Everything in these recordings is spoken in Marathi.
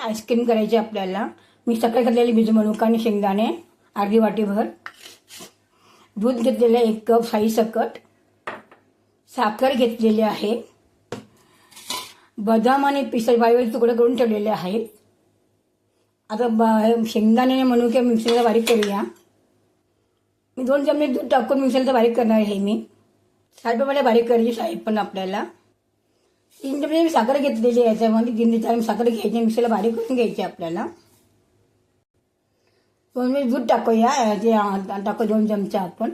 आईस्क्रीम करायची आपल्याला. मी सकाळी घातलेली भिजू मनुका आणि शेंगदाणे अर्धी वाटीभर, दूध घेतलेलं 1 कप साईसकट, साखर घेतलेली आहे, बदाम आणि पिस्ता बारीक तुकडे करून ठेवलेले आहेत. आता शेंगदाणे आणि मनुके मिक्सरला बारीक करूया. मी 2 चमचे दूध टाकून मिक्सरला बारीक करणार आहे. मी साहेबमध्ये बारीक करायची साहेब पण आपल्याला 3 चमचे साखर घेतलेली आहे. याच्यामध्ये 3 ते 4 साखर घ्यायची, मिक्सरला बारीक करून घ्यायची आपल्याला. 2 चमचे दूध टाकूया, टाकू 2 चमचे आपण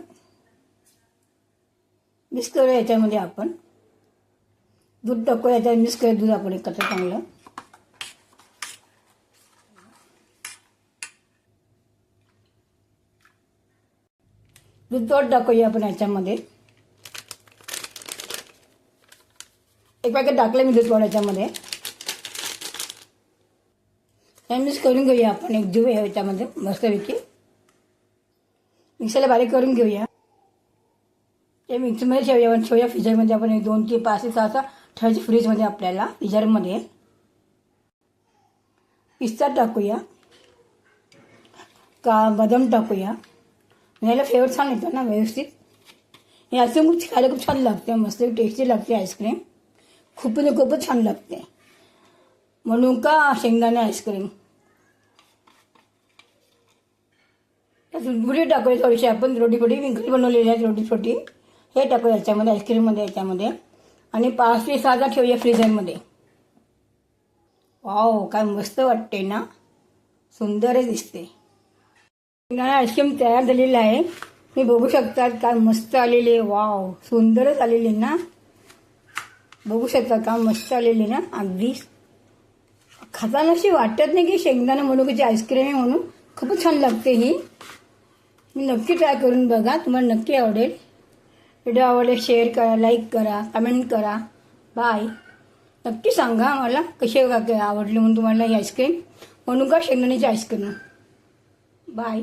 मिक्स करूया. याच्यामध्ये आपण दूध टाकूया, याच्यात मिक्स करूया दूध आपण एकत्र चांगलं. दूध थोडं टाकूया आपण याच्यामध्ये. 1 पॅकेट टाकलं मी दूध थोडं याच्यामध्ये. मिक्स करून घेऊया आपण एकजीव याच्यामध्ये मस्तपैकी. मिक्सरला बारीक करून घेऊया. ते मिक्सरमध्ये ठेवूया फ्रीजरमध्ये. आपण 2 ते 5 ते 6 ठेवायचे फ्रीजमध्ये आपल्याला फ्रीजरमध्ये. पिस्ता टाकूया, बदाम टाकूया. याला फ्लेवर छान येतो ना व्यवस्थित. हे आईस्क्रीम खायला खूप छान लागते, मस्त टेस्टी लागते आईस्क्रीम. खूपच छान लागते मनुका शेंगदाणे आईस्क्रीम. रोटी टाकूया थोडीशी आपण. रोटी मी घरी बनवलेली आहे रोटी हे टाकूया याच्यामध्ये आईस्क्रीममध्ये याच्यामध्ये. आणि 5 ते 6 ठेवूया फ्रीजरमध्ये. वाव, काय मस्त वाटते ना, सुंदरच दिसते. आईस्क्रीम तयार झालेलं आहे. मी बघू शकतात काय मस्त आलेली आहे. वाव, सुंदरच आलेली ना, बघू शकता का मस्त आलेली ना. अगदी खाताना अशी वाटत नाही की शेंगदाणे मनुक्याची आईस्क्रीम आहे म्हणून. खूपच छान लागते ही. मी नक्की ट्राय करून बघा, तुम्हाला नक्की आवडेल. व्हिडिओ आवडले शेअर करा, लाईक करा, कमेंट करा. बाय. नक्की सांगा मला कशी आवडली म्हणून तुम्हाला ही आईस्क्रीम, मनुका शेंगदाण्याची आईस्क्रीम. बाय.